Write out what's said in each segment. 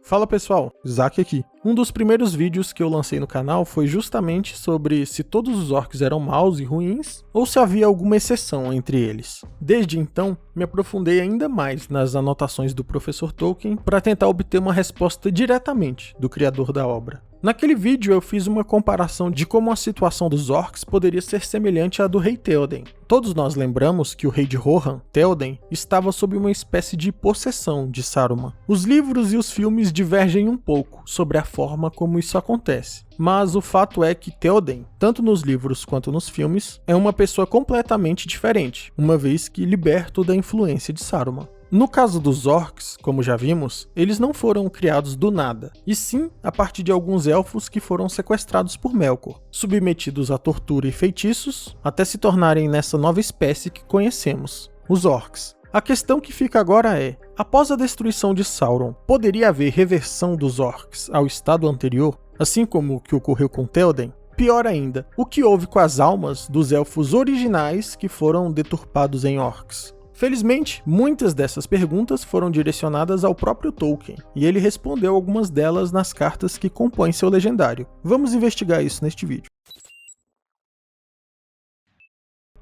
Fala pessoal, Isaac aqui. Um dos primeiros vídeos que eu lancei no canal foi justamente sobre se todos os orcs eram maus e ruins, ou se havia alguma exceção entre eles. Desde então, me aprofundei ainda mais nas anotações do professor Tolkien para tentar obter uma resposta diretamente do criador da obra. Naquele vídeo eu fiz uma comparação de como a situação dos orcs poderia ser semelhante à do rei Théoden. Todos nós lembramos que o rei de Rohan, Théoden, estava sob uma espécie de possessão de Saruman. Os livros e os filmes divergem um pouco sobre a forma como isso acontece, mas o fato é que Théoden, tanto nos livros quanto nos filmes, é uma pessoa completamente diferente, uma vez que liberto da influência de Saruman. No caso dos orcs, como já vimos, eles não foram criados do nada, e sim a partir de alguns elfos que foram sequestrados por Melkor, submetidos à tortura e feitiços, até se tornarem nessa nova espécie que conhecemos, os orcs. A questão que fica agora é, após a destruição de Sauron, poderia haver reversão dos orcs ao estado anterior, assim como o que ocorreu com Théoden? Pior ainda, o que houve com as almas dos elfos originais que foram deturpados em orcs? Felizmente, muitas dessas perguntas foram direcionadas ao próprio Tolkien, e ele respondeu algumas delas nas cartas que compõem seu legendário. Vamos investigar isso neste vídeo.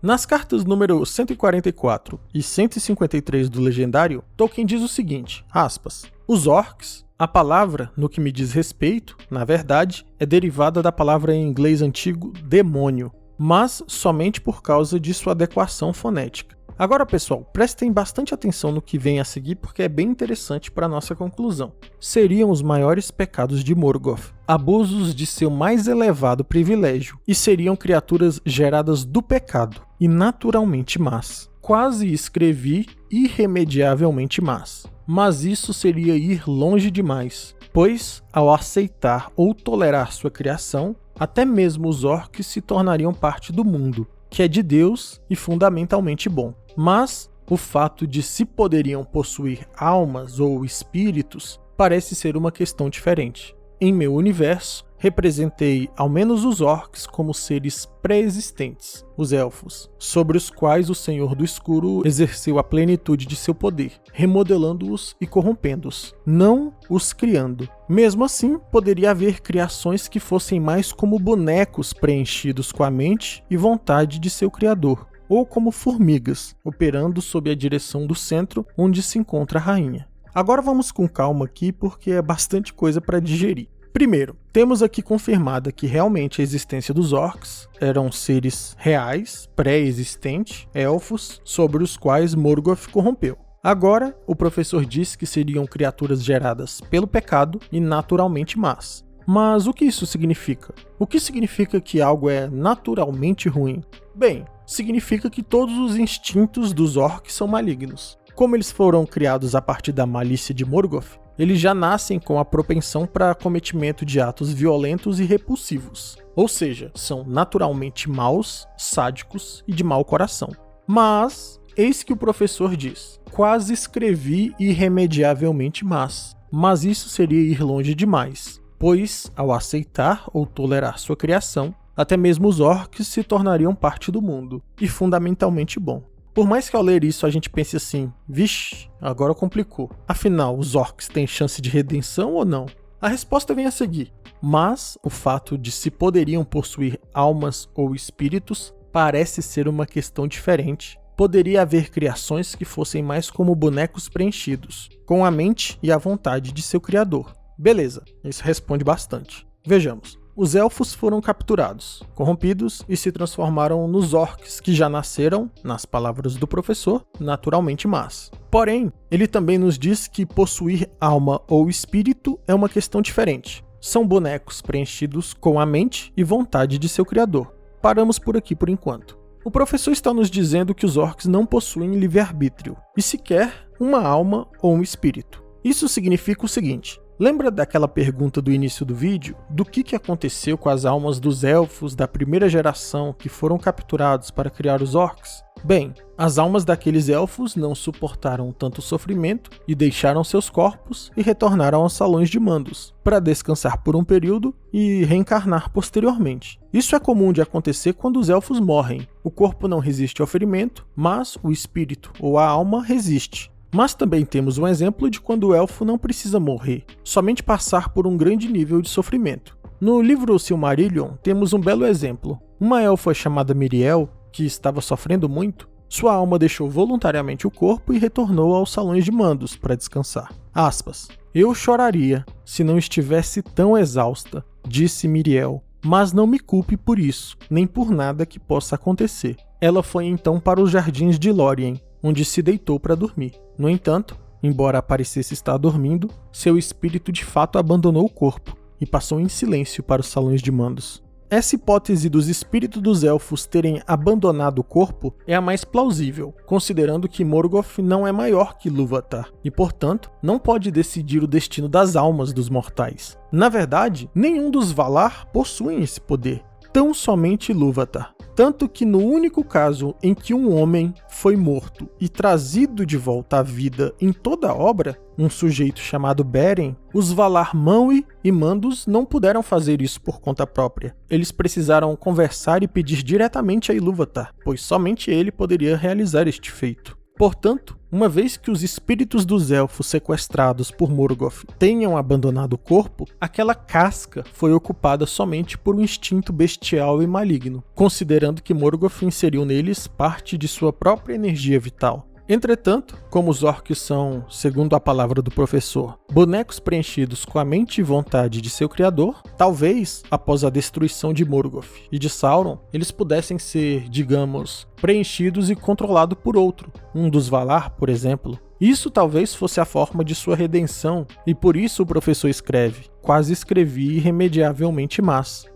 Nas cartas número 144 e 153 do legendário, Tolkien diz o seguinte, aspas, os orcs, a palavra, no que me diz respeito, na verdade, é derivada da palavra em inglês antigo demônio, mas somente por causa de sua adequação fonética. Agora pessoal, prestem bastante atenção no que vem a seguir porque é bem interessante para nossa conclusão. Seriam os maiores pecados de Morgoth, abusos de seu mais elevado privilégio, e seriam criaturas geradas do pecado, e naturalmente más. Quase escrevi irremediavelmente más, mas isso seria ir longe demais, pois, ao aceitar ou tolerar sua criação, até mesmo os orcs se tornariam parte do mundo, que é de Deus e fundamentalmente bom. Mas o fato de se poderiam possuir almas ou espíritos parece ser uma questão diferente. Em meu universo, representei ao menos os orcs como seres pré-existentes, os elfos, sobre os quais o Senhor do Escuro exerceu a plenitude de seu poder, remodelando-os e corrompendo-os, não os criando. Mesmo assim, poderia haver criações que fossem mais como bonecos preenchidos com a mente e vontade de seu criador, ou como formigas, operando sob a direção do centro onde se encontra a rainha. Agora vamos com calma aqui porque é bastante coisa para digerir. Primeiro, temos aqui confirmada que realmente a existência dos orcs eram seres reais, pré-existentes, elfos, sobre os quais Morgoth corrompeu. Agora, o professor diz que seriam criaturas geradas pelo pecado e naturalmente más. Mas o que isso significa? O que significa que algo é naturalmente ruim? Bem, significa que todos os instintos dos orcs são malignos. Como eles foram criados a partir da malícia de Morgoth, eles já nascem com a propensão para cometimento de atos violentos e repulsivos. Ou seja, são naturalmente maus, sádicos e de mau coração. Mas, eis que o professor diz, quase escrevi irremediavelmente mas isso seria ir longe demais, pois, ao aceitar ou tolerar sua criação, até mesmo os orcs se tornariam parte do mundo, e fundamentalmente bom. Por mais que ao ler isso a gente pense assim, vixe, agora complicou. Afinal, os orcs têm chance de redenção ou não? A resposta vem a seguir, mas o fato de se poderiam possuir almas ou espíritos parece ser uma questão diferente. Poderia haver criações que fossem mais como bonecos preenchidos, com a mente e a vontade de seu criador. Beleza, isso responde bastante. Vejamos. Os elfos foram capturados, corrompidos e se transformaram nos orcs que já nasceram, nas palavras do professor, naturalmente más. Porém, ele também nos diz que possuir alma ou espírito é uma questão diferente. São bonecos preenchidos com a mente e vontade de seu criador. Paramos por aqui por enquanto. O professor está nos dizendo que os orcs não possuem livre-arbítrio, e sequer uma alma ou um espírito. Isso significa o seguinte. Lembra daquela pergunta do início do vídeo? Do que aconteceu com as almas dos elfos da primeira geração que foram capturados para criar os orcs? Bem, as almas daqueles elfos não suportaram tanto sofrimento e deixaram seus corpos e retornaram aos salões de mandos, para descansar por um período e reencarnar posteriormente. Isso é comum de acontecer quando os elfos morrem. O corpo não resiste ao ferimento, mas o espírito ou a alma resiste. Mas também temos um exemplo de quando o elfo não precisa morrer, somente passar por um grande nível de sofrimento. No livro Silmarillion, temos um belo exemplo. Uma elfa chamada Miriel, que estava sofrendo muito, sua alma deixou voluntariamente o corpo e retornou aos salões de mandos para descansar. Aspas. Eu choraria se não estivesse tão exausta, disse Miriel, mas não me culpe por isso, nem por nada que possa acontecer. Ela foi então para os jardins de Lórien, onde se deitou para dormir. No entanto, embora parecesse estar dormindo, seu espírito de fato abandonou o corpo e passou em silêncio para os salões de mandos. Essa hipótese dos espíritos dos elfos terem abandonado o corpo é a mais plausível, considerando que Morgoth não é maior que Ilúvatar e, portanto, não pode decidir o destino das almas dos mortais. Na verdade, nenhum dos Valar possuem esse poder, tão somente Ilúvatar. Tanto que no único caso em que um homem foi morto e trazido de volta à vida em toda a obra, um sujeito chamado Beren, os Valar Manwë e Mandos não puderam fazer isso por conta própria. Eles precisaram conversar e pedir diretamente a Ilúvatar, pois somente ele poderia realizar este feito. Portanto, uma vez que os espíritos dos elfos sequestrados por Morgoth tenham abandonado o corpo, aquela casca foi ocupada somente por um instinto bestial e maligno, considerando que Morgoth inseriu neles parte de sua própria energia vital. Entretanto, como os orcs são, segundo a palavra do professor, bonecos preenchidos com a mente e vontade de seu criador, talvez, após a destruição de Morgoth e de Sauron, eles pudessem ser, digamos, preenchidos e controlados por outro, um dos Valar, por exemplo. Isso talvez fosse a forma de sua redenção, e por isso o professor escreve, quase escrevi irremediavelmente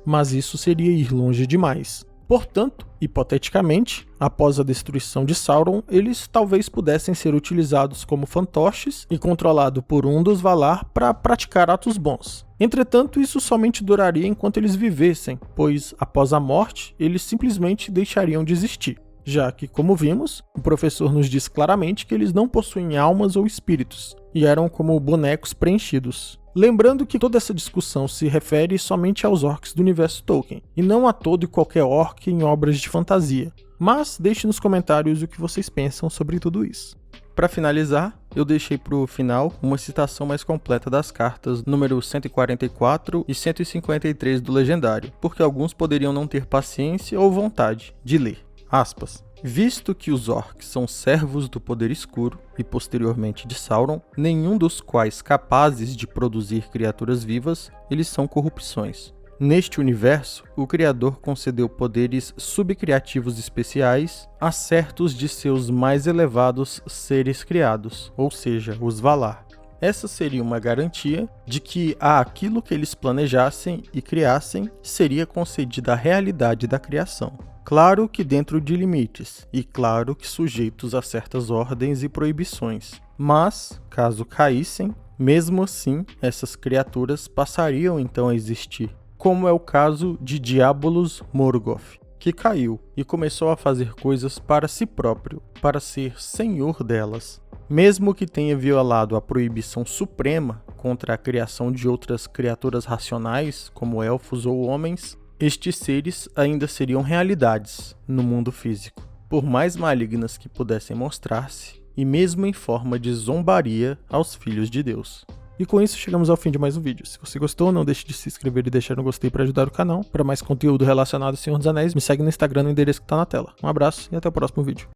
mas isso seria ir longe demais. Portanto, hipoteticamente, após a destruição de Sauron, eles talvez pudessem ser utilizados como fantoches e controlados por um dos Valar para praticar atos bons. Entretanto, isso somente duraria enquanto eles vivessem, pois, após a morte, eles simplesmente deixariam de existir, já que, como vimos, o professor nos diz claramente que eles não possuem almas ou espíritos, e eram como bonecos preenchidos. Lembrando que toda essa discussão se refere somente aos orcs do universo Tolkien, e não a todo e qualquer orc em obras de fantasia. Mas deixe nos comentários o que vocês pensam sobre tudo isso. Para finalizar, eu deixei para o final uma citação mais completa das cartas número 144 e 153 do Legendário, porque alguns poderiam não ter paciência ou vontade de ler. Aspas. Visto que os orcs são servos do poder escuro e posteriormente de Sauron, nenhum dos quais capazes de produzir criaturas vivas, eles são corrupções. Neste universo, o Criador concedeu poderes subcriativos especiais a certos de seus mais elevados seres criados, ou seja, os Valar. Essa seria uma garantia de que àquilo que eles planejassem e criassem seria concedida a realidade da criação. Claro que dentro de limites, e claro que sujeitos a certas ordens e proibições. Mas, caso caíssem, mesmo assim, essas criaturas passariam então a existir. Como é o caso de Diabolus Morgoth, que caiu e começou a fazer coisas para si próprio, para ser senhor delas. Mesmo que tenha violado a proibição suprema contra a criação de outras criaturas racionais, como elfos ou homens, estes seres ainda seriam realidades no mundo físico, por mais malignas que pudessem mostrar-se, e mesmo em forma de zombaria aos filhos de Deus. E com isso chegamos ao fim de mais um vídeo. Se você gostou, não deixe de se inscrever e deixar um gostei para ajudar o canal. Para mais conteúdo relacionado ao Senhor dos Anéis, me segue no Instagram no endereço que está na tela. Um abraço e até o próximo vídeo.